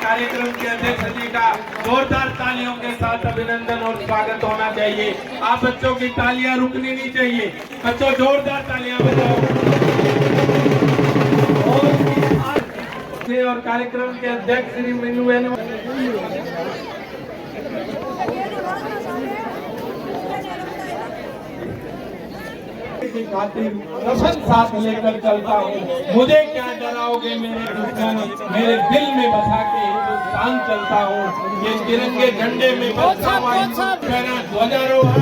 कार्यक्रम के अध्यक्ष जी का जोरदार तालियों के साथ अभिनंदन और स्वागत होना चाहिए। आप बच्चों की तालियां रुकनी नहीं चाहिए। बच्चों जोरदार तालियां बजाओ। और कार्यक्रम के अध्यक्ष श्री मीनू बहन की खातिर वचन साथ लेकर चलता हूँ। मुझे क्या डराओगे मेरे दुश्मन, मेरे दिल में बसा के हिंदुस्तान चलता हूँ। ये तिरंगे झंडे में बसा हुआ हिंदुस्तान ध्वजारोहण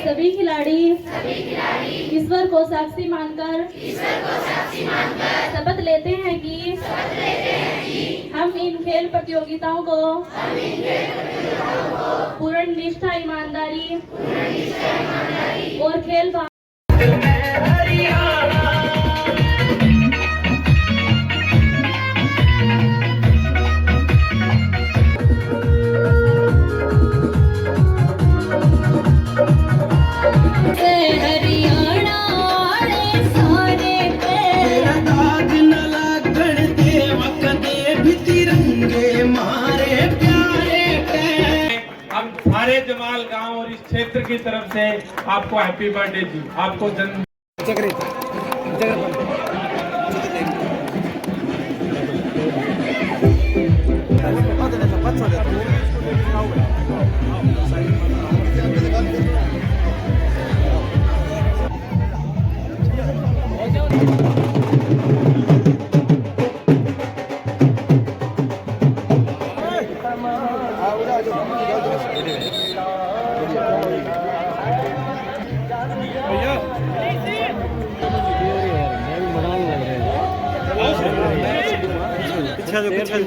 सभी खिलाड़ी ईश्वर को साक्षी मानकर शपथ लेते हैं कि हम इन खेल प्रतियोगिताओं को पूर्ण निष्ठा, ईमानदारी और खेल सारे जमाल गांव और इस क्षेत्र की तरफ से आपको हैप्पी बर्थडे जी। आपको जन्म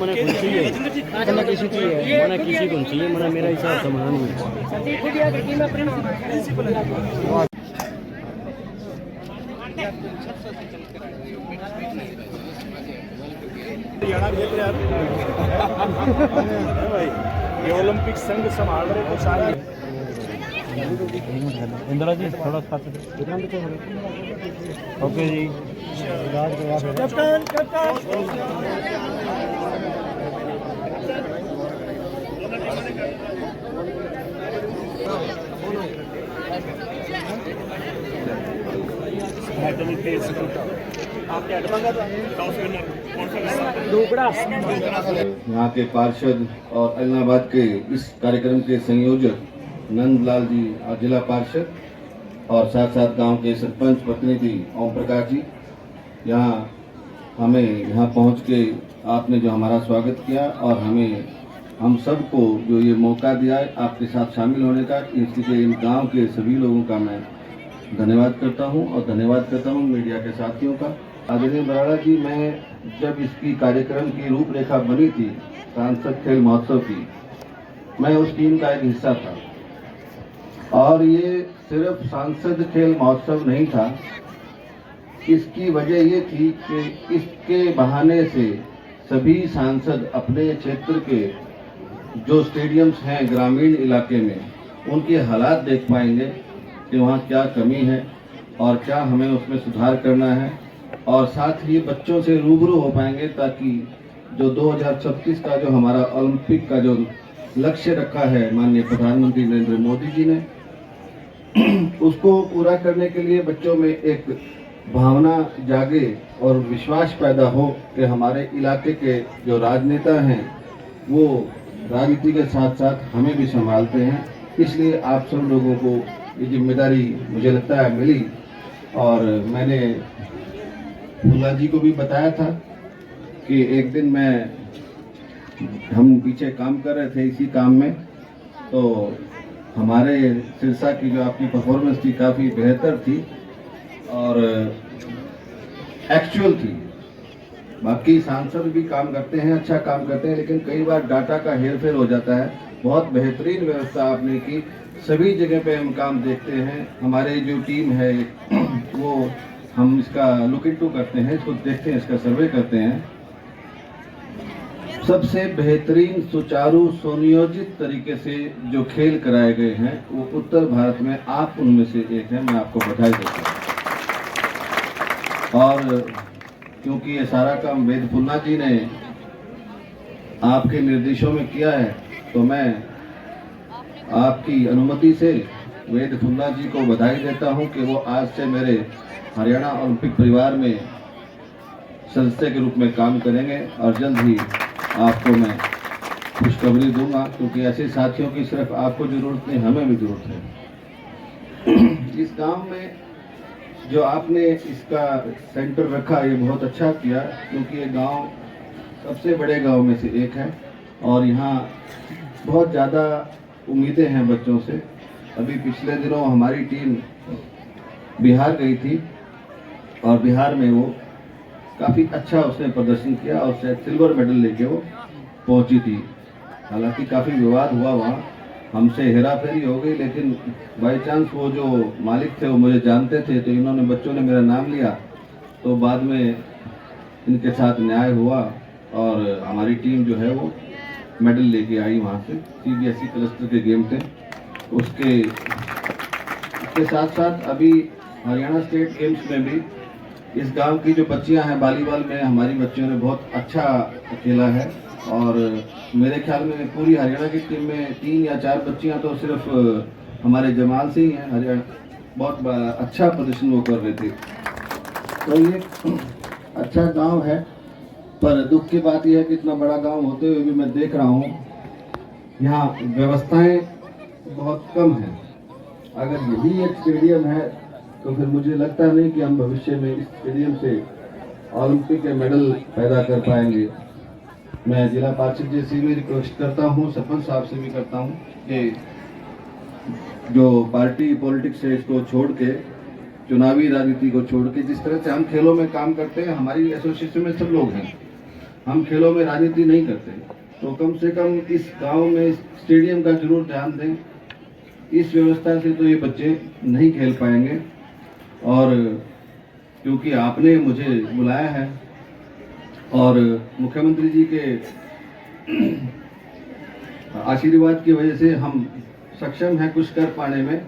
मना किसी को चाहिए मना मेरा हिसाब समाधान में ये ओलंपिक संघ संभाल रहे तो सारे इंदिरा जी थोड़ा ओके जी कैप्टन यहाँ के पार्षद और इलाहाबाद के इस कार्यक्रम के संयोजक नंदलाल जी और जिला पार्षद और साथ साथ गांव के सरपंच प्रतिनिधि ओम प्रकाश जी, यहाँ पहुँच के आपने जो हमारा स्वागत किया और हम सबको जो ये मौका दिया है आपके साथ शामिल होने का, इसलिए इन गांव के सभी लोगों का मैं धन्यवाद करता हूं और धन्यवाद करता हूं मीडिया के साथियों का। आदरणीय बराड़ा जी, मैं जब इसकी कार्यक्रम की रूपरेखा बनी थी सांसद खेल महोत्सव की, मैं उस टीम का एक हिस्सा था और ये सिर्फ सांसद खेल महोत्सव नहीं था। इसकी वजह ये थी कि इसके बहाने से सभी सांसद अपने क्षेत्र के जो स्टेडियम्स हैं ग्रामीण इलाके में, उनके हालात देख पाएंगे कि वहाँ क्या कमी है और क्या हमें उसमें सुधार करना है, और साथ ही बच्चों से रूबरू हो पाएंगे ताकि जो 2036 का जो हमारा ओलंपिक का जो लक्ष्य रखा है माननीय प्रधानमंत्री नरेंद्र मोदी जी ने, उसको पूरा करने के लिए बच्चों में एक भावना जागे और विश्वास पैदा हो कि हमारे इलाके के जो राजनेता हैं वो राजनीति के साथ साथ हमें भी संभालते हैं। इसलिए आप सब लोगों को ये जिम्मेदारी मुझे लगता है मिली, और मैंने फूला जी को भी बताया था कि एक दिन हम पीछे काम कर रहे थे इसी काम में, तो हमारे सिरसा की जो आपकी परफॉर्मेंस थी काफ़ी बेहतर थी और एक्चुअल थी। बाकी सांसद भी काम करते हैं, अच्छा काम करते हैं, लेकिन कई बार डाटा का हेरफेर हो जाता है। बहुत बेहतरीन व्यवस्था आपने की, सभी जगह पे हम काम देखते हैं। हमारी जो टीम है वो हम इसका लुक इनटू करते हैं, इसको देखते हैं, इसका सर्वे करते हैं। सबसे बेहतरीन सुचारू सुनियोजित तरीके से जो खेल कराए गए हैं वो उत्तर भारत में आप उनमें से एक हैं। मैं आपको बधाई देता हूँ। और क्योंकि ये सारा काम वेद फुल्ला जी ने आपके निर्देशों में किया है, तो मैं आपकी अनुमति से वेद फुल्ला जी को बधाई देता हूं कि वो आज से मेरे हरियाणा ओलंपिक परिवार में सदस्य के रूप में काम करेंगे और जल्द ही आपको मैं खुशखबरी दूंगा, क्योंकि ऐसे साथियों की सिर्फ आपको ज़रूरत नहीं, हमें भी ज़रूरत है। इस गांव में जो आपने इसका सेंटर रखा, ये बहुत अच्छा किया, क्योंकि ये गांव सबसे बड़े गांव में से एक है और यहाँ बहुत ज़्यादा उम्मीदें हैं बच्चों से। अभी पिछले दिनों हमारी टीम बिहार गई थी और बिहार में वो काफ़ी अच्छा उसने प्रदर्शन किया और शायद सिल्वर मेडल लेके वो पहुंची थी। हालांकि काफ़ी विवाद हुआ वहाँ, हमसे हेराफेरी हो गई, लेकिन बाय चांस वो जो मालिक थे वो मुझे जानते थे, तो इन्होंने बच्चों ने मेरा नाम लिया, तो बाद में इनके साथ न्याय हुआ और हमारी टीम जो है वो मेडल लेके आई वहाँ से। CBSE क्लस्टर के गेम थे। उसके साथ साथ अभी हरियाणा स्टेट गेम्स में भी इस गांव की जो बच्चियां हैं वॉलीबॉल में, हमारी बच्चियों ने बहुत अच्छा खेला है और मेरे ख्याल में पूरी हरियाणा की टीम में 3 या 4 बच्चियां तो सिर्फ हमारे जमाल से ही हैं। हरियाणा बहुत अच्छा प्रदर्शन वो कर रहे थे। तो ये अच्छा गांव है, पर दुख की बात यह है कि इतना बड़ा गांव होते हुए भी मैं देख रहा हूँ यहाँ व्यवस्थाएं बहुत कम हैं। अगर यही एक स्टेडियम है तो फिर मुझे लगता नहीं कि हम भविष्य में इस स्टेडियम से ओलंपिक के मेडल पैदा कर पाएंगे। मैं जिला पार्षद जी से भी रिक्वेस्ट करता हूँ, सरपंच साहब से भी करता हूँ कि जो पार्टी पॉलिटिक्स है इसको छोड़ के, चुनावी राजनीति को छोड़ के, जिस तरह से हम खेलों में काम करते हैं, हमारी एसोसिएशन में सब लोग हैं, हम खेलों में राजनीति नहीं करते, तो कम से कम इस गांव में स्टेडियम का जरूर ध्यान दें। इस व्यवस्था से तो ये बच्चे नहीं खेल पाएंगे और क्योंकि आपने मुझे बुलाया है और मुख्यमंत्री जी के आशीर्वाद की वजह से हम सक्षम हैं कुछ कर पाने में,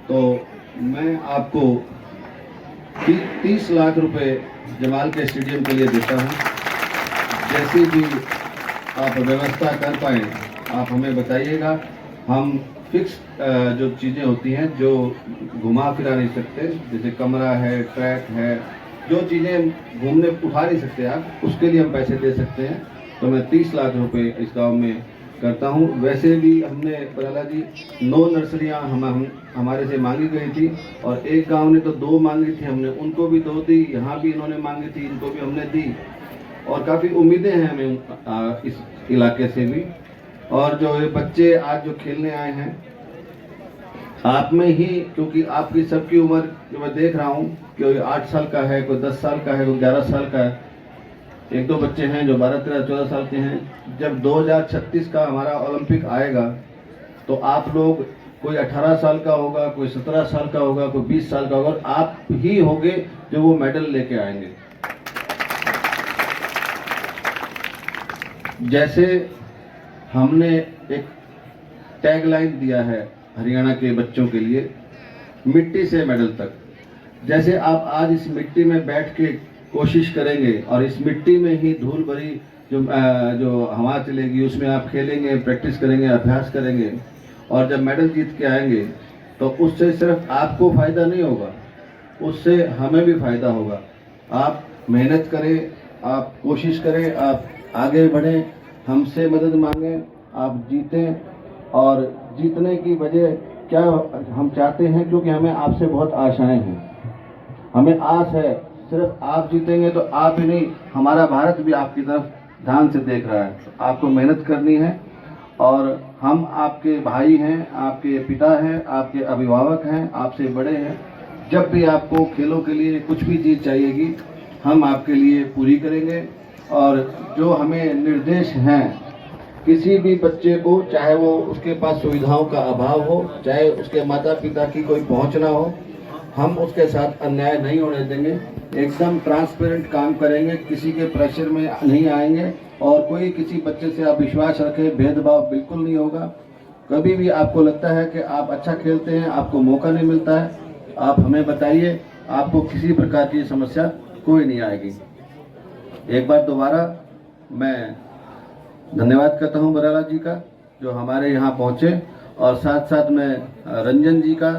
तो मैं आपको 30 लाख रुपए जमाल के स्टेडियम के लिए देता हूं। जैसी भी आप व्यवस्था कर पाएँ आप हमें बताइएगा। हम फिक्स जो चीज़ें होती हैं जो घुमा फिरा नहीं सकते, जैसे कमरा है, ट्रैक है, जो चीज़ें घूमने उठा नहीं सकते आप, उसके लिए हम पैसे दे सकते हैं। तो मैं 30 लाख रुपए इस गांव में करता हूं। वैसे भी हमने प्रहलाद जी 9 नर्सरियां हमारे से मांगी गई थी और एक गांव ने तो 2 मांगी थी, हमने उनको भी 2 दी, यहाँ भी इन्होंने मांगी थी, इनको भी हमने दी और काफ़ी उम्मीदें हैं हमें इस इलाके से भी। और जो ये बच्चे आज जो खेलने आए हैं आप में ही, क्योंकि आपकी सबकी उम्र जो मैं देख रहा हूँ कि कोई 8 साल का है, कोई 10 साल का है, कोई 11 साल का है, 1-2 बच्चे हैं जो 12, 13, 14 साल के हैं। जब 2036 का हमारा ओलंपिक आएगा तो आप लोग, कोई 18 साल का होगा, कोई 17 साल का होगा, कोई 20 साल का होगा, और आप ही होंगे जो वो मेडल लेके आएंगे। जैसे हमने एक टैगलाइन दिया है हरियाणा के बच्चों के लिए, मिट्टी से मेडल तक। जैसे आप आज इस मिट्टी में बैठ के कोशिश करेंगे और इस मिट्टी में ही धूल भरी जो हवा चलेगी उसमें आप खेलेंगे, प्रैक्टिस करेंगे, अभ्यास करेंगे और जब मेडल जीत के आएंगे तो उससे सिर्फ आपको फ़ायदा नहीं होगा, उससे हमें भी फ़ायदा होगा। आप मेहनत करें, आप कोशिश करें, आप आगे बढ़ें, हमसे मदद मांगें, आप जीतें। और जीतने की वजह क्या हम चाहते हैं, क्योंकि हमें आपसे बहुत आशाएं हैं, हमें आस है सिर्फ आप जीतेंगे तो आप ही नहीं, हमारा भारत भी आपकी तरफ ध्यान से देख रहा है। तो आपको मेहनत करनी है और हम आपके भाई हैं, आपके पिता हैं, आपके अभिभावक हैं, आपसे बड़े हैं। जब भी आपको खेलों के लिए कुछ भी चीज़ चाहिएगी, हम आपके लिए पूरी करेंगे। और जो हमें निर्देश हैं, किसी भी बच्चे को, चाहे वो उसके पास सुविधाओं का अभाव हो, चाहे उसके माता पिता की कोई पहुंच ना हो, हम उसके साथ अन्याय नहीं होने देंगे। एकदम ट्रांसपेरेंट काम करेंगे, किसी के प्रेशर में नहीं आएंगे और कोई किसी बच्चे से आप विश्वास रखें, भेदभाव बिल्कुल नहीं होगा। कभी भी आपको लगता है कि आप अच्छा खेलते हैं, आपको मौका नहीं मिलता है, आप हमें बताइए, आपको किसी प्रकार की समस्या कोई नहीं आएगी। एक बार दोबारा मैं धन्यवाद करता हूं बराला जी का, जो हमारे यहाँ पहुँचे, और साथ साथ में रंजन जी का,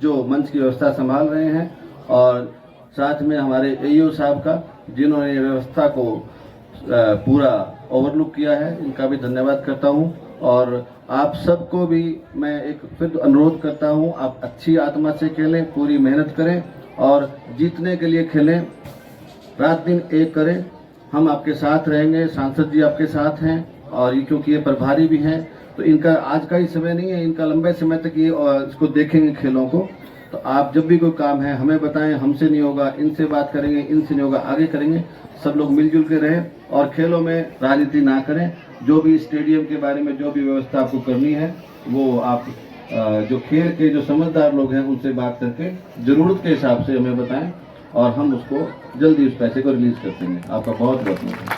जो मंच की व्यवस्था संभाल रहे हैं, और साथ में हमारे एईओ साहब का, जिन्होंने व्यवस्था को पूरा ओवरलुक किया है, इनका भी धन्यवाद करता हूं। और आप सबको भी मैं एक फिर अनुरोध करता हूं, आप अच्छी आत्मा से खेलें, पूरी मेहनत करें और जीतने के लिए खेलें, रात दिन एक करें। हम आपके साथ रहेंगे, सांसद जी आपके साथ हैं, और ये क्योंकि ये प्रभारी भी हैं, तो इनका आज का ही समय नहीं है, इनका लंबे समय तक ये इसको देखेंगे खेलों को। तो आप जब भी कोई काम है हमें बताएं, हमसे नहीं होगा, इनसे बात करेंगे, इनसे नहीं होगा, आगे करेंगे। सब लोग मिलजुल के रहें और खेलों में राजनीति ना करें। जो भी स्टेडियम के बारे में जो भी व्यवस्था आपको करनी है, वो आप जो खेल के जो समझदार लोग हैं उनसे बात करके ज़रूरत के हिसाब से हमें बताएं, और हम उसको जल्दी उस पैसे को रिलीज कर देंगे। आपका बहुत बहुत धन्यवाद।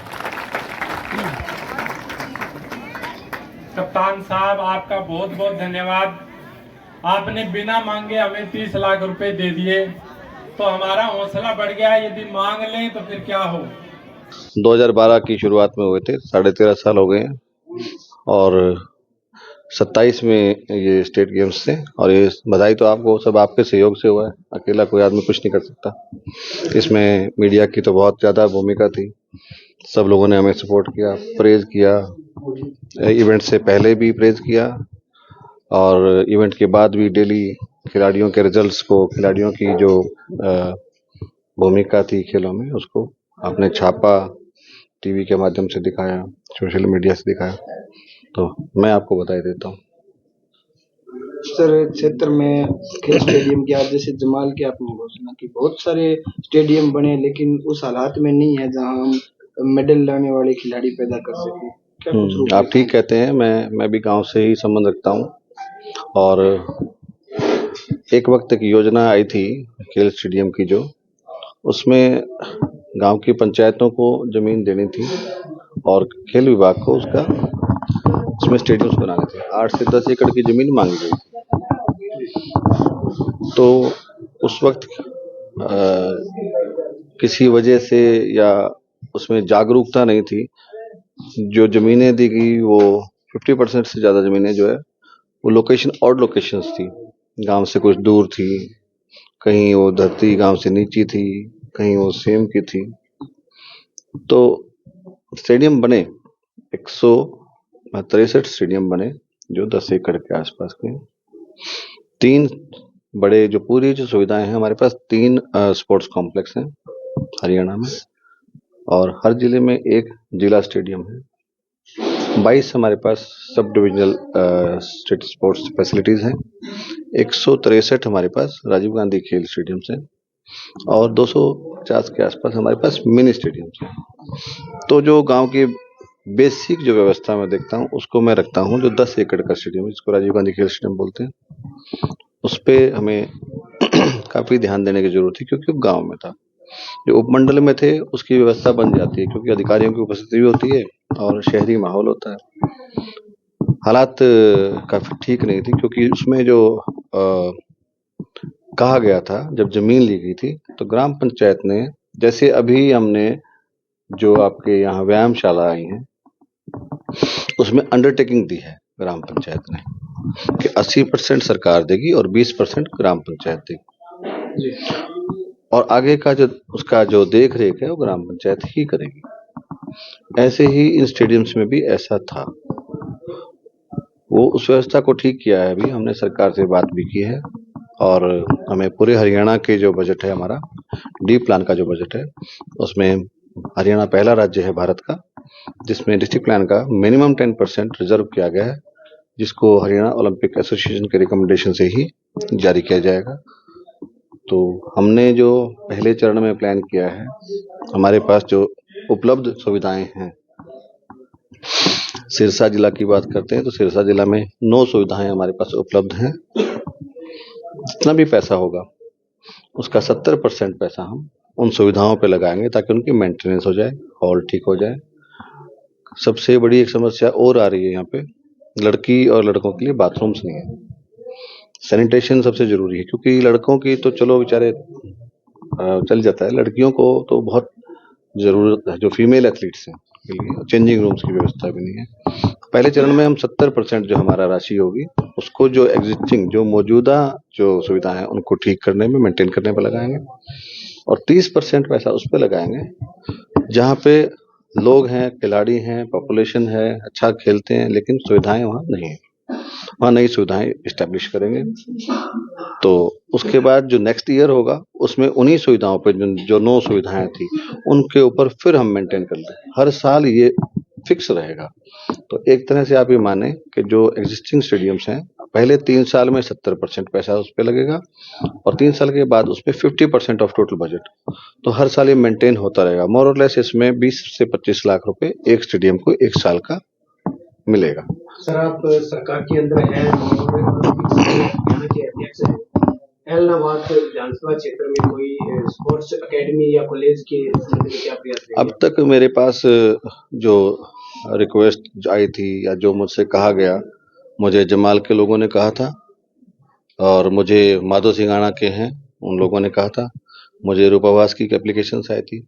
कप्तान साहब, आपका बहुत बहुत धन्यवाद। आपने बिना मांगे हमें 30 लाख रुपए दे दिए, तो हमारा हौसला बढ़ गया। यदि मांग लें तो फिर क्या हो। 2012 की शुरुआत में हुए थे, 13.5 साल हो गए हैं, और 27 में ये स्टेट गेम्स थे। और ये बधाई तो आपको, सब आपके सहयोग से हुआ है, अकेला कोई आदमी कुछ नहीं कर सकता। इसमें मीडिया की तो बहुत ज़्यादा भूमिका थी, सब लोगों ने हमें सपोर्ट किया, प्रेज किया, इवेंट से पहले भी प्रेज किया, और इवेंट के बाद भी डेली खिलाड़ियों के रिजल्ट्स को, खिलाड़ियों की जो भूमिका थी खेलों में, उसको आपने छापा, टीवी के माध्यम से दिखाया, सोशल मीडिया से दिखाया, तो मैं आपको बधाई देता हूँ। सर, क्षेत्र में खेल स्टेडियम की आज जैसे जमाल की आपने घोषणा की, बहुत सारे स्टेडियम बने लेकिन उस हालात में नहीं है जहां हम मेडल लाने वाले खिलाड़ी पैदा कर सकें। क्या कुछ आप ठीक कहते हैं। मैं भी गांव से ही संबंध रखता हूं, और एक वक्त एक योजना आई थी खेल स्टेडियम की, जो उसमें गांव की पंचायतों को जमीन देनी थी और खेल विभाग को उसमें स्टेडियम्स बनाने थे। 8 से 10 एकड़ की जमीन मांगी गई थी। तो उस वक्त किसी वजह से या उसमें जागरूकता नहीं थी, जो जमीनें दी गई वो 50% से ज़्यादा जमीनें जो है वो लोकेशन, ऑड लोकेशंस थी, गांव से कुछ दूर थी, कहीं वो धरती गांव से नीची थी, कहीं वो सेम की थी। तो स्टेडियम बने, 163 स्टेडियम बने, जो 10 एकड़ के आसपास के। 3 बड़े, जो पूरी जो सुविधाएं हैं हमारे पास, 3 स्पोर्ट्स कॉम्प्लेक्स हैं हरियाणा में, और हर जिले में एक जिला स्टेडियम है। 22 हमारे पास sub divisional state sports facilities हैं। 163 हमारे पास राजीव गांधी खेल स्टेडियम हैं, और 250 के आसपास हमारे पास मिनी स्टेडियम हैं। तो जो गांव की बेसिक जो व्यवस्था मैं देखता हूँ, उसको मैं रखता हूँ। जो 10 एकड़ का स्टेडियम है, जिसको राजीव गांधी खेल स्टेडियम बोलते हैं, उस पर हमें काफ़ी ध्यान देने की जरूरत थी, क्योंकि गांव में था। जो उपमंडल में थे उसकी व्यवस्था बन जाती है, क्योंकि अधिकारियों की उपस्थिति भी होती है और शहरी माहौल होता है। हालात काफ़ी ठीक नहीं थी, क्योंकि उसमें जो कहा गया था, जब जमीन ली गई थी, तो ग्राम पंचायत ने, जैसे अभी हमने जो आपके यहाँ व्यायामशाला आई हैं, उसमें अंडरटेकिंग दी है ग्राम पंचायत ने कि 80% सरकार देगी और 20% ग्राम पंचायत देगी, और आगे का जो उसका जो देख रेख है वो ग्राम पंचायत ही करेगी। ऐसे ही इन स्टेडियम्स में भी ऐसा था। वो उस व्यवस्था को ठीक किया है, अभी हमने सरकार से बात भी की है, और हमें पूरे हरियाणा के जो बजट है, हमारा डी प्लान का जो बजट है, उसमें हरियाणा पहला राज्य है भारत का जिसमें डिस्ट्रिक्ट प्लान का मिनिमम 10% रिजर्व किया गया है, जिसको हरियाणा ओलंपिक एसोसिएशन के रिकमेंडेशन से ही जारी किया जाएगा। तो हमने जो पहले चरण में प्लान किया है, हमारे पास जो उपलब्ध सुविधाएं हैं, सिरसा जिला की बात करते हैं तो सिरसा जिला में 9 सुविधाएं हमारे पास उपलब्ध हैं। जितना भी पैसा होगा उसका 70% पैसा हम उन सुविधाओं पे लगाएंगे ताकि उनकी मेंटेनेंस हो जाए, हॉल ठीक हो जाए। सबसे बड़ी एक समस्या और आ रही है यहाँ पे, लड़की और लड़कों के लिए बाथरूम्स नहीं है। सैनिटेशन सबसे जरूरी है, क्योंकि लड़कों की तो चलो बेचारे चल जाता है, लड़कियों को तो बहुत जरूरत है, जो फीमेल एथलीट्स हैं के लिए चेंजिंग रूम्स की व्यवस्था भी नहीं है। पहले चरण में हम 70% जो हमारा राशि होगी उसको जो एग्जिस्टिंग जो मौजूदा जो सुविधा है उनको ठीक करने में, मेंटेन करने पर लगाएंगे, और 30% पैसा उस पर लगाएंगे जहाँ पे लोग हैं, खिलाड़ी हैं, पॉपुलेशन है, अच्छा खेलते हैं, लेकिन सुविधाएं वहाँ नहीं है। वहाँ नई सुविधाएं इस्टेब्लिश करेंगे। तो उसके बाद जो नेक्स्ट ईयर होगा उसमें उन्हीं सुविधाओं पे जो 9 सुविधाएं थी उनके ऊपर फिर हम मेंटेन कर लें। हर साल ये फिक्स रहेगा। तो एक तरह से आप ये माने कि जो एग्जिस्टिंग स्टेडियम्स हैं, पहले 3 साल में 70% पैसा उस पर लगेगा और 3 साल के बाद उस पर 50% ऑफ टोटल बजट। तो हर साल ये मेंटेन होता रहेगा। मोर और लेस इसमें 20 से 25 लाख रुपए एक स्टेडियम को 1 साल का मिलेगा। सर, आप सरकार के अंदर हैं, हरियाणा के अध्यक्ष हैं। एलनाबाद विधानसभा क्षेत्र में कोई स्पोर्ट्स एकेडमी या कॉलेज के क्या प्रयास है? अब तक मेरे पास जो रिक्वेस्ट आई थी या जो मुझसे कहा गया, मुझे जमाल के लोगों ने कहा था और मुझे माधो सिंघाना के हैं उन लोगों ने कहा था, मुझे रूपावास की एप्लीकेशंस आई थी।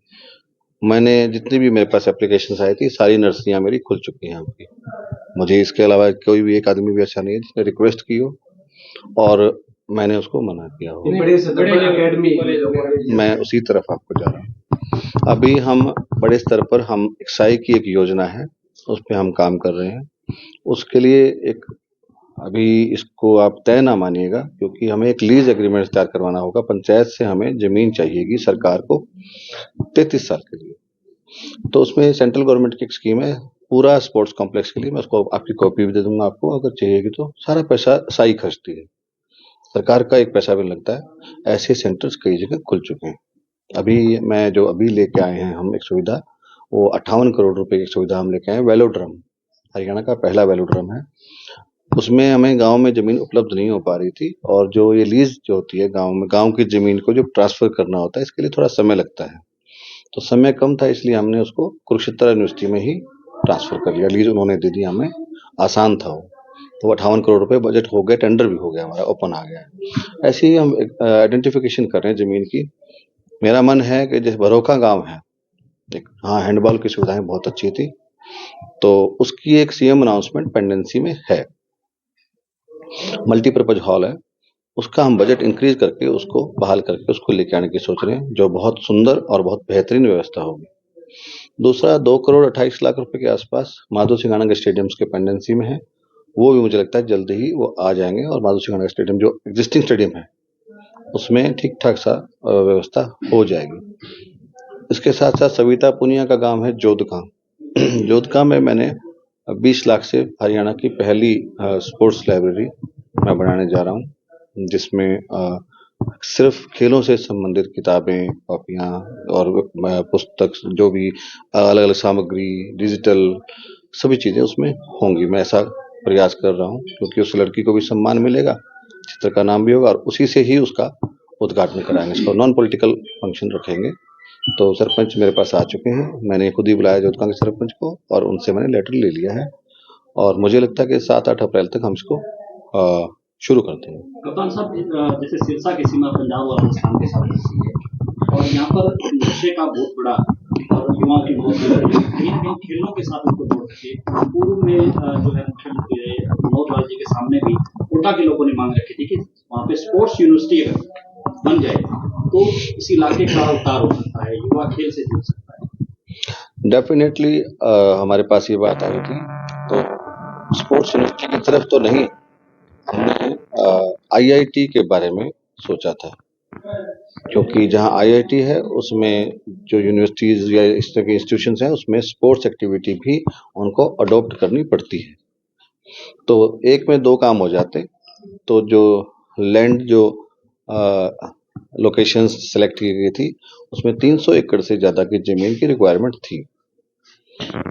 मैंने जितनी भी मेरे पास एप्लीकेशंस आई थी सारी नर्सरियां मेरी खुल चुकी हैं आपकी। मुझे इसके अलावा कोई भी एक आदमी भी अच्छा नहीं है जिसने रिक्वेस्ट की हो और मैंने उसको मना किया हो। मैं उसी तरफ आपको जा रहा हूँ। अभी हम बड़े स्तर पर हम एक्साई की एक योजना है उस पर हम काम कर रहे हैं। उसके लिए एक अभी इसको आप तय ना मानिएगा, क्योंकि हमें एक लीज एग्रीमेंट तैयार करवाना होगा। पंचायत से हमें जमीन चाहिएगी सरकार को 33 साल के लिए। तो उसमें सेंट्रल गवर्नमेंट की एक स्कीम है पूरा स्पोर्ट्स कॉम्प्लेक्स के लिए। मैं उसको आपकी कॉपी भी दे दूंगा आपको, अगर चाहिएगी तो। सारा पैसा साई खर्चती है, सरकार का एक पैसा भी लगता है। ऐसे सेंटर्स कई जगह खुल चुके हैं। अभी मैं जो अभी लेके आए हैं हम एक सुविधा, वो 58 करोड़ रुपए की सुविधा हम लेके आए। वेलोड्रम हरियाणा का पहला वेलोड्रम है। उसमें हमें गांव में जमीन उपलब्ध नहीं हो पा रही थी, और जो ये लीज जो होती है गांव में, गांव की जमीन को जो ट्रांसफर करना होता है, इसके लिए थोड़ा समय लगता है। तो समय कम था, इसलिए हमने उसको कुरुक्षेत्र यूनिवर्सिटी में ही ट्रांसफर कर लिया। लीज उन्होंने दे दी हमें, आसान था वो। तो 58 करोड़ रुपए बजट हो गया, टेंडर भी हो गया, हमारा ओपन आ गया। ऐसे ही हम आइडेंटिफिकेशन कर रहे हैं जमीन की। मेरा मन है कि जैसे बरोका गांव है, हाँ, हैंडबॉल की सुविधाएं बहुत अच्छी थी, तो उसकी एक सीएम अनाउंसमेंट पेंडेंसी में है। मल्टीपर्पज हॉल है, उसका हम बजट इंक्रीज करके उसको बहाल करके उसको लेके आने की सोच रहे हैं, जो बहुत सुंदर और बहुत बेहतरीन व्यवस्था होगी। दूसरा 2 करोड़ 28 लाख रुपए के आसपास माधो सिंघाना के स्टेडियम्स के पेंडेंसी में है। वो भी मुझे लगता है जल्दी ही वो आ जाएंगे, और माधो सिंघाना स्टेडियम जो एग्जिस्टिंग स्टेडियम है उसमें ठीक ठाक सा व्यवस्था हो जाएगी। इसके साथ साथ सविता पुनिया का गांव है जोधगांव। जोधगांव में मैंने 20 लाख से हरियाणा की पहली स्पोर्ट्स लाइब्रेरी मैं बनाने जा रहा हूँ, जिसमें सिर्फ खेलों से संबंधित किताबें, कॉपियाँ और पुस्तक, जो भी अलग अलग सामग्री, डिजिटल सभी चीज़ें उसमें होंगी। मैं ऐसा प्रयास कर रहा हूँ, क्योंकि उस लड़की को भी सम्मान मिलेगा, चित्र का नाम भी होगा, और उसी से ही उसका उद्घाटन कराएंगे। इसको नॉन पॉलिटिकल फंक्शन रखेंगे। तो सरपंच मेरे पास आ चुके हैं, मैंने खुद ही बुलाया जोधगांव के सरपंच को, और उनसे मैंने लेटर ले लिया है, और मुझे लगता है कि 7-8 अप्रैल तक हम इसको शुरू कर देंगे। कप्तान साहब, जैसे सिरसा की सीमा पंजाब और राजस्थान के साथ लगती है, और यहाँ पर नशे का बहुत बड़ा और युवाओं की बहुत कहीं खेलों के साथ उनको जोड़ सके। पूर्व में जो है मुख्यमंत्री मनोहर लाल जी के सामने भी कोटा के लोगों ने मांग रखी थी कि वहाँ पे स्पोर्ट्स यूनिवर्सिटी अगर बन जाए तो इस इलाके का उतार हो सकता है, युवा खेल से जुड़ सकता है। डेफिनेटली हमारे पास ये बात आई थी, तो स्पोर्ट्स यूनिवर्सिटी की तरफ तो नहीं, हमने IIT के बारे में सोचा था। क्योंकि जहाँ आईआईटी है उसमें जो यूनिवर्सिटीज या इस तरह के इंस्टीट्यूशंस हैं उसमें स्पोर्ट्स एक्टिविटी भी उनको अडॉप्ट करनी पड़ती है। तो एक में दो काम हो जाते। तो जो लैंड जो लोकेशन सेलेक्ट की गई थी उसमें 300 एकड़ से ज़्यादा की ज़मीन की रिक्वायरमेंट थी।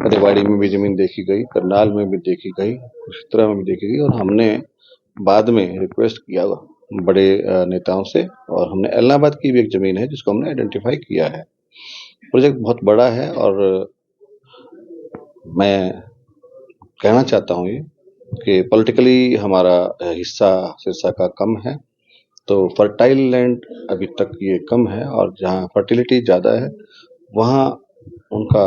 रेवाड़ी में भी ज़मीन देखी गई, करनाल में भी देखी गई, कुरुक्षेत्र में भी देखी गई, और हमने बाद में रिक्वेस्ट किया बड़े नेताओं से, और हमने एलनाबाद की भी एक ज़मीन है जिसको हमने आइडेंटिफाई किया है। प्रोजेक्ट बहुत बड़ा है और मैं कहना चाहता हूँ ये कि पॉलिटिकली हमारा हिस्सा सिरसा का कम है, तो फर्टाइल लैंड अभी तक ये कम है, और जहाँ फर्टिलिटी ज़्यादा है वहाँ उनका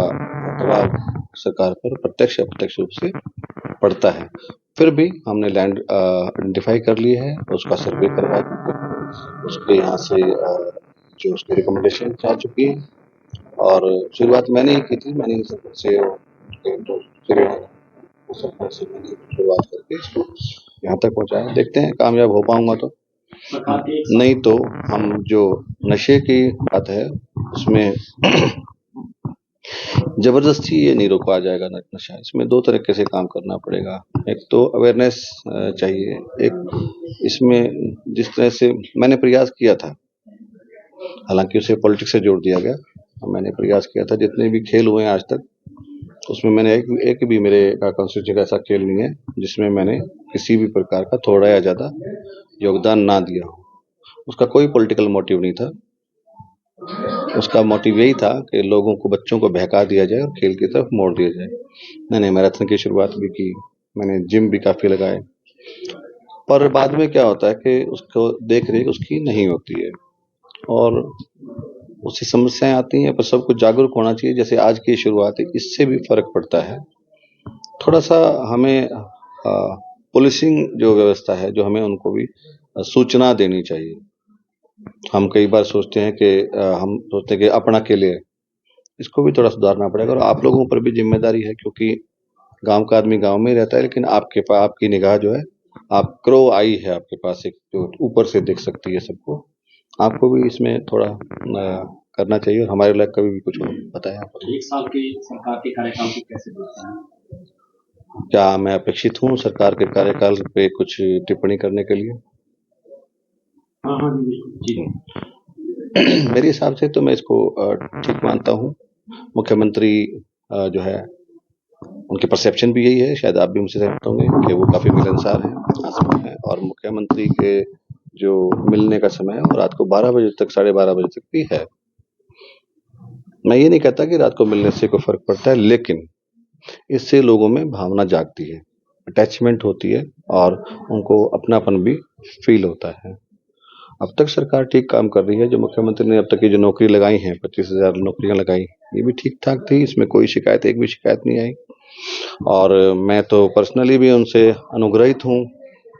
दबाव सरकार पर प्रत्यक्ष अप्रत्यक्ष रूप से पड़ता है। फिर भी हमने लैंड आइडेंटिफाई कर ली है, उसका सर्वे करवा उसके यहाँ से जो उसकी रिकमेंडेशन जा चुकी है, और शुरुआत मैंने ही की थी। मैंने ही से मैंने शुरुआत करके इसको यहाँ तक पहुँचाया। देखते हैं कामयाब हो पाऊंगा तो, नहीं तो हम जो नशे की बात है उसमें जबरदस्ती ये नहीं रोका जाएगा नशा। इसमें दो तरीके से काम करना पड़ेगा। एक तो अवेयरनेस चाहिए, एक इसमें जिस तरह से मैंने प्रयास किया था, हालांकि उसे पॉलिटिक्स से जोड़ दिया गया, मैंने प्रयास किया था जितने भी खेल हुए हैं आज तक उसमें मैंने एक भी मेरे कॉन्स्टिट्यूंसी का ऐसा खेल नहीं है जिसमें मैंने किसी भी प्रकार का थोड़ा या ज़्यादा योगदान ना दिया हो। उसका कोई पॉलिटिकल मोटिव नहीं था, उसका मोटिव यही था कि लोगों को, बच्चों को बहका दिया जाए और खेल की तरफ मोड़ दिया जाए। मैंने मैराथन की शुरुआत भी की, मैंने जिम भी काफ़ी लगाए, पर बाद में क्या होता है कि उसको देख रेख उसकी नहीं होती है और उससे समस्याएं आती हैं। पर सबको जागरूक होना चाहिए। जैसे आज की शुरुआत है, इससे भी फर्क पड़ता है। थोड़ा सा हमें पुलिसिंग जो व्यवस्था है, जो हमें उनको भी सूचना देनी चाहिए। हम कई बार सोचते हैं कि हम सोचते हैं कि अपना के लिए, इसको भी थोड़ा सुधारना पड़ेगा। और आप लोगों पर भी जिम्मेदारी है, क्योंकि गांव का आदमी गांव में ही रहता है, लेकिन आपके पास आपकी निगाह जो है, आप क्रो आई है आपके पास, एक जो ऊपर से देख सकती है सबको। आपको भी इसमें थोड़ा करना चाहिए। और हमारे लिए कभी भी कुछ बताया। 1 साल के सरकार के कार्यकाल को कैसे देखते हैं? क्या मैं अपेक्षित हूँ सरकार के कार्यकाल पे कुछ टिप्पणी करने के लिए? हाँ जी। मेरे हिसाब से तो मैं इसको ठीक मानता हूँ। मुख्यमंत्री जो है उनके परसेप्शन भी यही है, शायद आप भी मुझसे सहमत होंगे कि वो काफ़ी मिलनसार हैं, आसपास हैं। और मुख्यमंत्री के जो मिलने का समय है वो रात को 12 बजे तक, 12:30 बजे तक भी है। मैं ये नहीं कहता कि रात को मिलने से कोई फर्क पड़ता है, लेकिन इससे लोगों में भावना जागती है, अटैचमेंट होती है और उनको अपनापन भी फील होता है। अब तक सरकार ठीक काम कर रही है। जो मुख्यमंत्री ने अब तक की जो नौकरी लगाई हैं, 25,000 नौकरियां लगाई, ये भी ठीक ठाक थी। इसमें कोई शिकायत, एक भी शिकायत नहीं आई। और मैं तो पर्सनली भी उनसे अनुग्रहित हूँ,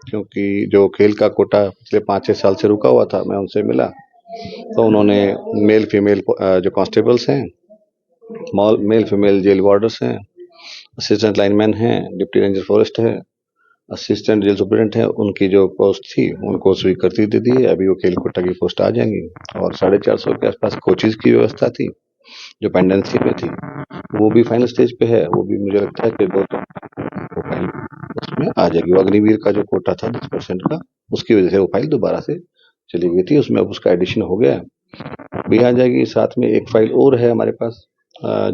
क्योंकि जो खेल का कोटा पिछले 5-6 साल से रुका हुआ था, मैं उनसे मिला तो उन्होंने मेल फीमेल जो कांस्टेबल्स हैं, मेल फीमेल जेल वार्डर्स हैं, असिस्टेंट लाइनमैन हैं, डिप्टी रेंजर फॉरेस्ट है, असिस्टेंट जेल सुपरिटेंडेंट है, उनकी जो पोस्ट थी उनको स्वीकृति दे दी है। अभी वो खेल कोटा की पोस्ट आ जाएंगी। और 450 के आसपास कोचेज की व्यवस्था थी जो पेंडेंसी में थी, वो भी फाइनल स्टेज पे है। वो भी मुझे लगता है कि 2 फाइल उसमें आ जाएगी। वो अग्निवीर का जो कोटा था 10% का, उसकी वजह से वो फाइल दोबारा से चली गई थी, उसमें अब उसका एडिशन हो गया है, भी आ जाएगी। साथ में एक फाइल और है हमारे पास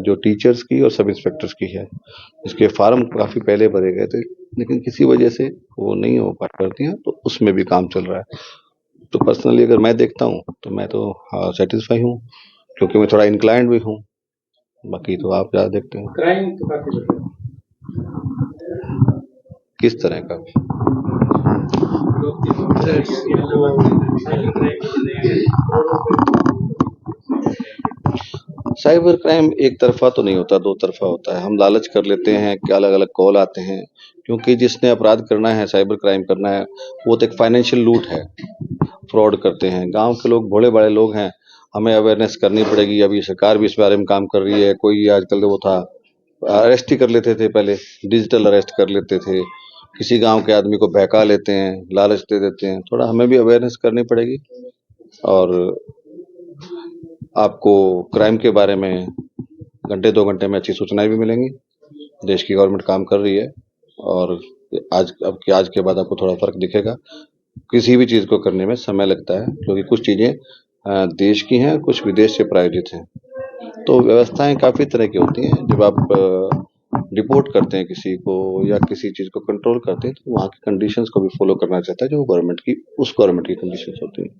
जो टीचर्स की और सब इंस्पेक्टर्स की है। इसके फार्म काफ़ी पहले भरे गए थे, लेकिन किसी वजह से वो नहीं हो पाती हैं, तो उसमें भी काम चल रहा है। तो पर्सनली अगर मैं देखता हूँ तो मैं तो सेटिस्फाई हूँ, क्योंकि मैं थोड़ा इंक्लाइंड भी हूँ। बाकी तो आप ज़्यादा देखते हैं। क्राइम तो काफी किस तरह का? साइबर क्राइम एक तरफा तो नहीं होता, 2 तरफा होता है। हम लालच कर लेते हैं कि अलग अलग कॉल आते हैं, क्योंकि जिसने अपराध करना है, साइबर क्राइम करना है, वो तो एक फाइनेंशियल लूट है, फ्रॉड करते हैं। गांव के लोग भोले बड़े लोग हैं, हमें अवेयरनेस करनी पड़ेगी। अभी सरकार भी इस बारे में काम कर रही है। कोई आजकल वो था, अरेस्ट ही कर लेते थे, पहले डिजिटल अरेस्ट कर लेते थे। किसी गांव के आदमी को बहका लेते हैं, लालच दे देते हैं। थोड़ा हमें भी अवेयरनेस करनी पड़ेगी। और आपको क्राइम के बारे में घंटे 2 घंटे में अच्छी सूचनाएं भी मिलेंगी। देश की गवर्नमेंट काम कर रही है और आज के बाद आपको थोड़ा फर्क दिखेगा। किसी भी चीज़ को करने में समय लगता है क्योंकि कुछ चीज़ें देश की हैं, कुछ विदेश से प्रायोजित हैं। तो व्यवस्थाएं काफ़ी तरह की होती हैं। जब आप रिपोर्ट करते हैं किसी को या किसी चीज़ को कंट्रोल करते हैं तो वहाँ की कंडीशंस को भी फॉलो करना चाहता है जो उस गवर्नमेंट की कंडीशंस होती हैं।